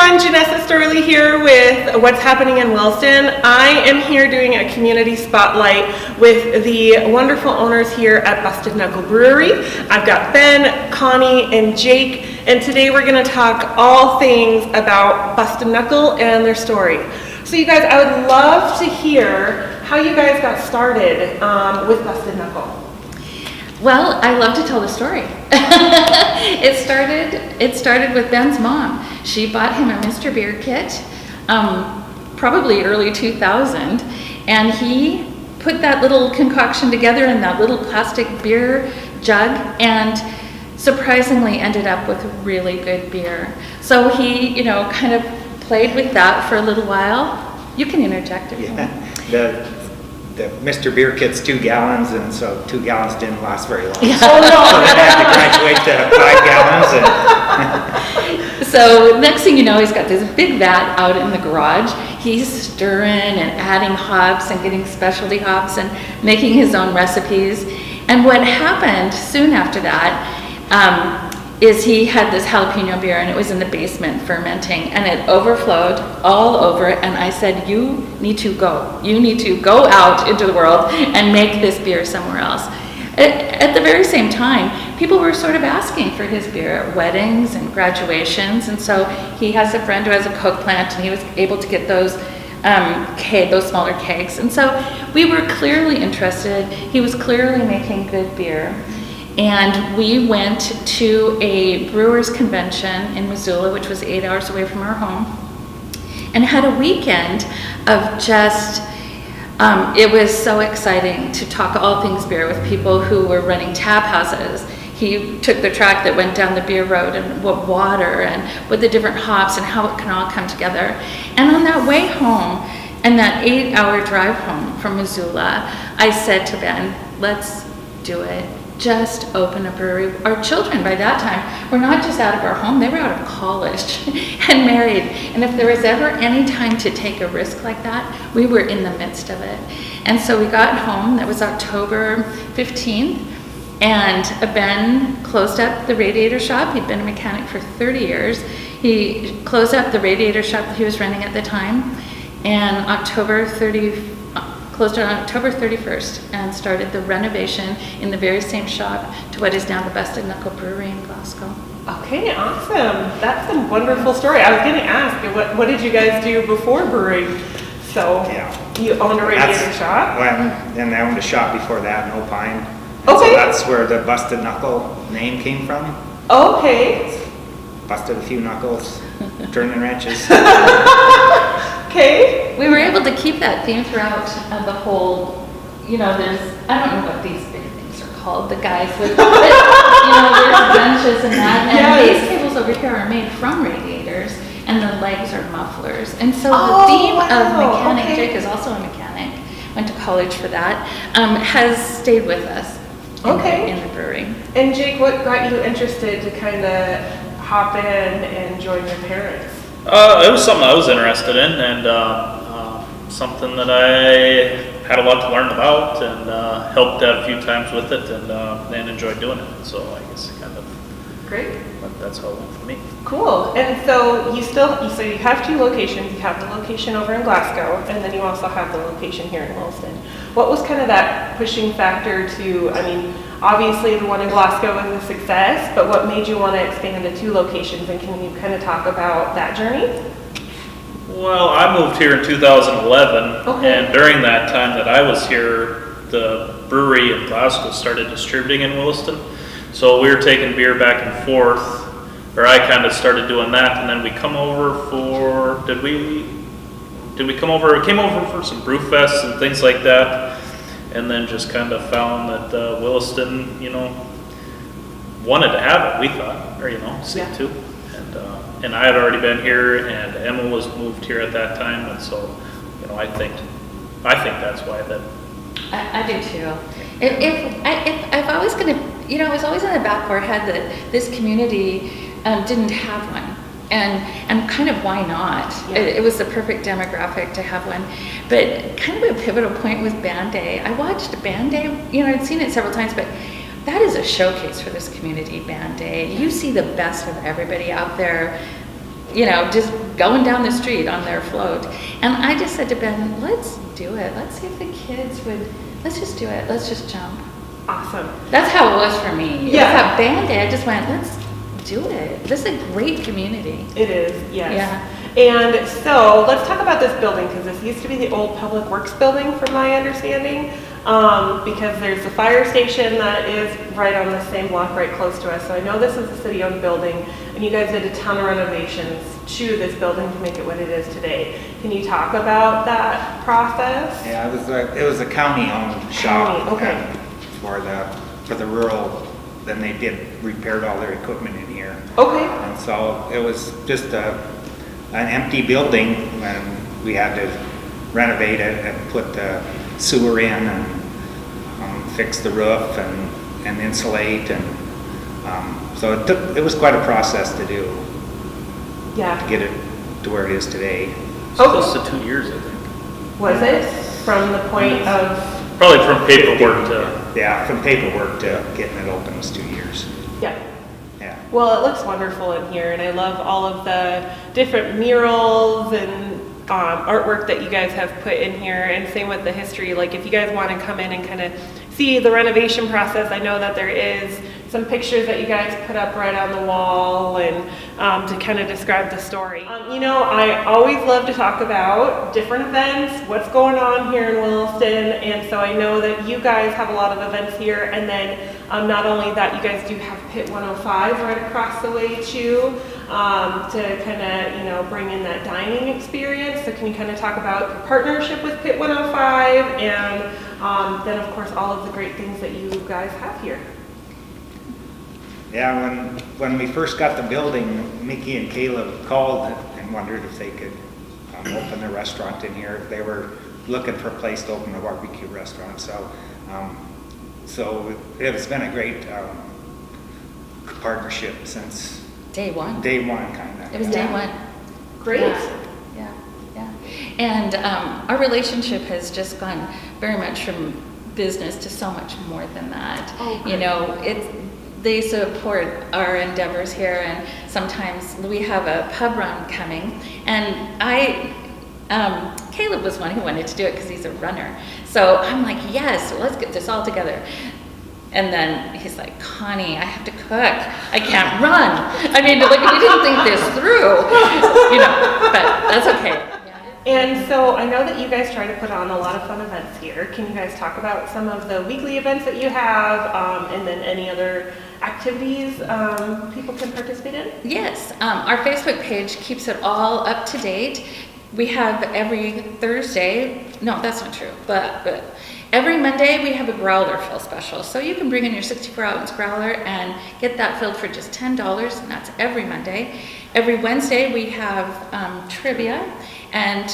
everyone, Janessa Storley here with What's Happening in Williston. I am here doing a community spotlight with the wonderful owners here at Busted Knuckle Brewery. I've got Ben, Connie, and Jake, and today we're going to talk all things about Busted Knuckle and their story. So you guys, I would love to hear how you guys got started with Busted Knuckle. Well, I love to tell the story. It started with Ben's mom. She bought him a Mr. Beer kit, probably early 2000, and he put that little concoction together in that little plastic beer jug and surprisingly ended up with really good beer. So he, kind of played with that for a little while. You can interject if you want. The Mr. Beer kit's 2 gallons, and so 2 gallons didn't last very long. Yeah. So then I had to graduate to 5 gallons. So next thing you know, he's got this big vat out in the garage. He's stirring and adding hops and getting specialty hops and making his own recipes. And what happened soon after that is he had this jalapeno beer, and it was in the basement fermenting, and it overflowed all over, and I said, you need to go out into the world and make this beer somewhere else. At the very same time, people were sort of asking for his beer at weddings and graduations, and so he has a friend who has a Coke plant, and he was able to get those smaller kegs, and so we were clearly interested. He was clearly making good beer. And we went to a Brewers Convention in Missoula, which was 8 hours away from our home, and had a weekend of just, it was so exciting to talk all things beer with people who were running tap houses. He took the track that went down the beer road and what water and what the different hops and how it can all come together. And on that way home, and that 8-hour drive home from Missoula, I said to Ben, let's do it. Just open a brewery. Our children by that time were not just out of our home, they were out of college and married. And if there was ever any time to take a risk like that, we were in the midst of it. And so we got home, that was October 15th, and Ben closed up the radiator shop. He'd been a mechanic for 30 years. He closed up the radiator shop that he was running at the time, and closed it on October 31st and started the renovation in the very same shop to what is now the Busted Knuckle Brewery in Glasgow. Okay, awesome. That's a wonderful story. I was going to ask, what did you guys do before brewing? So you owned a radiator shop? And I owned a shop before that in Opine. Okay. So that's where the Busted Knuckle name came from. Okay. Busted a few knuckles, turning wrenches. Okay. We were able to keep that theme throughout the whole, there's, I don't know what these big things are called, the guys with, there's benches and that, and these tables over here are made from radiators, and the legs are mufflers. And so the theme of mechanic, Jake is also a mechanic, went to college for that, has stayed with us in the brewery. And Jake, what got you interested to kind of hop in and join your parents? It was something I was interested in, and something that I had a lot to learn about, and helped out a few times with it, and enjoyed doing it. So I guess kind of great. That's how it went for me. Cool. And so you have 2 locations. You have the location over in Glasgow, and then you also have the location here in Williston. What was kind of that pushing factor to? Obviously the one in Glasgow was a success, but what made you want to expand to 2 locations, and can you kind of talk about that journey? Well, I moved here in 2011, and during that time that I was here, the brewery in Glasgow started distributing in Williston. So we were taking beer back and forth, or I kind of started doing that, and then we come over for, we came over for some brew fests and things like that. And then just kind of found that Williston, wanted to have it, we thought, or, seemed to. And I had already been here, and Emma was moved here at that time, and so, I think that's why that. I do too. I've always it was always in the back of our head that this community didn't have one. And kind of why not? Yeah. It was the perfect demographic to have one. But kind of a pivotal point was Band Day. I watched Band Day, I'd seen it several times, but that is a showcase for this community, Band Day. You see the best of everybody out there you know, just going down the street on their float. And I just said to Ben, let's do it. Let's see if the kids would, let's just do it. Let's just jump. Awesome. That's how it was for me. Yeah. That band day, I just went, let's do it. This is a great community. It is, yes. Yeah. And so let's talk about this building, because this used to be the old Public Works building from my understanding, because there's the fire station that is right on the same block right close to us. So I know this is a city-owned building, and you guys did a ton of renovations to this building to make it what it is today. Can you talk about that process? Yeah, it was a county-owned shop. County, okay. For the rural, then they repaired all their equipment in here. Okay. And so it was just an empty building, and we had to renovate it and put the sewer in and fix the roof and insulate, and so it was quite a process to do. Yeah. To get it to where it is today. It's close to 2 years, I think. Was it? From the point of... Probably from paperwork to... Yeah, from paperwork to getting it open was 2 years. Yeah. Yeah. Well, it looks wonderful in here, and I love all of the different murals and artwork that you guys have put in here, and same with the history. Like, if you guys want to come in and kind of see the renovation process, I know that there is some pictures that you guys put up right on the wall, and to kind of describe the story. You know, I always love to talk about different events, what's going on here in Williston, and so I know that you guys have a lot of events here, and then not only that, you guys do have Pit 105 right across the way too, to kind of, you know, bring in that dining experience. So can you kind of talk about your partnership with Pit 105, and then of course all of the great things that you guys have here? Yeah, when we first got the building, Mickey and Caleb called and wondered if they could open a restaurant in here. They were looking for a place to open a barbecue restaurant. So it's been a great partnership since Day one. Day one, kind of. It was day one. Great. Yeah. And our relationship has just gone very much from business to so much more than that. Oh, you know, they support our endeavors here, and sometimes we have a pub run coming, and Caleb was one who wanted to do it because he's a runner. So I'm like, yes, let's get this all together. And then he's like, Connie, I have to cook. I can't run. I mean, like, we didn't think this through, you know, but that's okay. And so I know that you guys try to put on a lot of fun events here. Can you guys talk about some of the weekly events that you have, and then any other activities people can participate in? Yes, our Facebook page keeps it all up to date. We have every Thursday, no, that's not true, but every Monday we have a growler fill special. So you can bring in your 64-ounce growler and get that filled for just $10, and that's every Monday. Every Wednesday we have trivia, and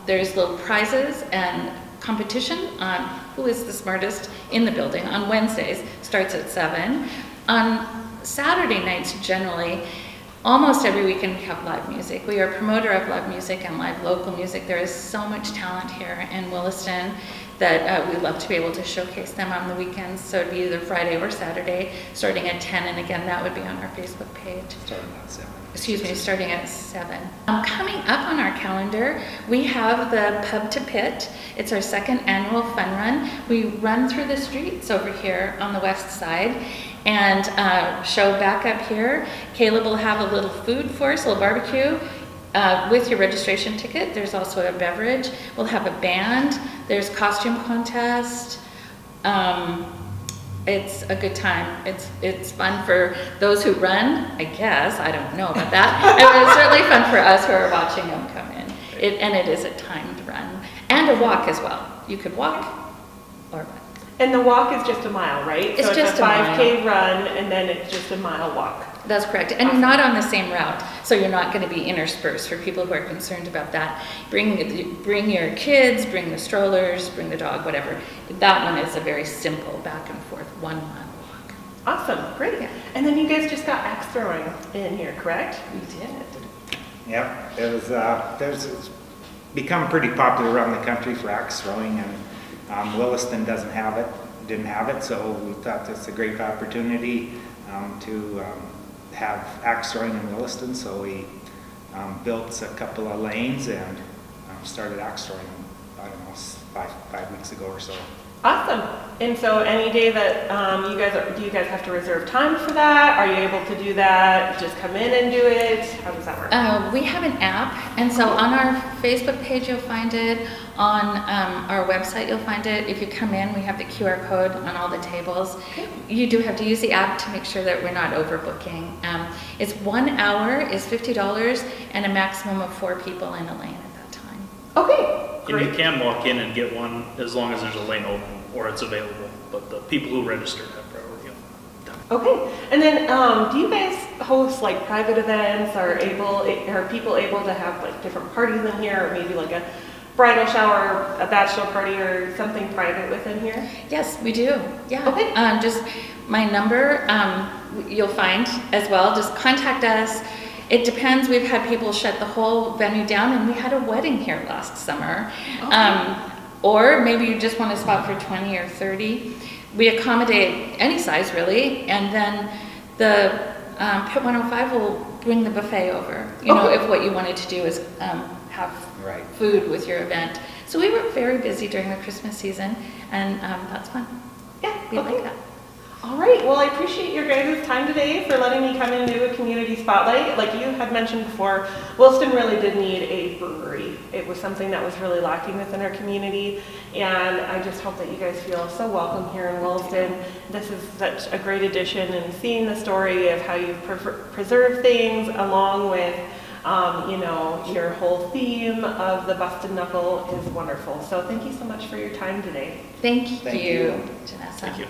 there's little prizes and competition on who is the smartest in the building on Wednesdays. Starts at 7. On Saturday nights, generally, almost every weekend we have live music. We are a promoter of live music and live local music. There is so much talent here in Williston that we love to be able to showcase them on the weekends. So it'd be either Friday or Saturday, starting at 10, and again, that would be on our Facebook page. Starting at 7. Excuse me, starting at 7. Coming up on our calendar, we have the Pub to Pit. It's our second annual fun run. We run through the streets over here on the west side and show back up here. Caleb will have a little food for us, a little barbecue. With your registration ticket, there's also a beverage. We'll have a band. There's costume contest. It's a good time. It's fun for those who run, I guess. I don't know about that. And it's certainly fun for us who are watching them come in. And it is a timed run. And a walk as well. You could walk or run. And the walk is just a mile, right? It's so just it's a a mile. 5K run, and then it's just a mile walk. That's correct. And you're not on the same route, so you're not going to be interspersed for people who are concerned about that. Bring your kids, bring the strollers, bring the dog, whatever. That one is a very simple back and forth 1 mile walk. Awesome, great. Yeah. And then you guys just got axe throwing in here, correct? We did. Yep, it's become pretty popular around the country for axe throwing, and Williston didn't have it, so we thought that's a great opportunity to have axe throwing in Williston, so we built a couple of lanes and started axe throwing, I don't know, five weeks ago or so. Awesome. And so any day that do you guys have to reserve time for that? Are you able to do that? Just come in and do it? How does that work? We have an app, and so on our Facebook page you'll find it, on our website you'll find it. If you come in, we have the QR code on all the tables. Okay. You do have to use the app to make sure that we're not overbooking. It's 1 hour is $50 and a maximum of 4 people in a lane at that time. Okay. And you Great. can walk in and get one as long as there's a lane open or it's available, but the people who register have priority. Okay. And then do you guys host like private events? Are people able to have like different parties in here, or maybe like a bridal shower, a bachelor party, or something private within here? Yes, we do. Yeah. Okay. Just my number, you'll find as well. Just contact us. It depends. We've had people shut the whole venue down, and we had a wedding here last summer. Or maybe you just want a spot for 20 or 30. We accommodate any size really, and then the Pit 105 will bring the buffet over. You know, if what you wanted to do is have Right. food with your event. So we were very busy during the Christmas season, and that's fun. Yeah. We Okay. like that. All right. Well, I appreciate your guys' time today for letting me come and do a community spotlight. Like you had mentioned before, Williston really did need a brewery. It was something that was really lacking within our community, and I just hope that you guys feel so welcome here in Williston. This is such a great addition, and seeing the story of how you've preserved things along with your whole theme of the Busted Knuckle is wonderful. So thank you so much for your time today. Thank Thank you, you. Janessa. Thank you.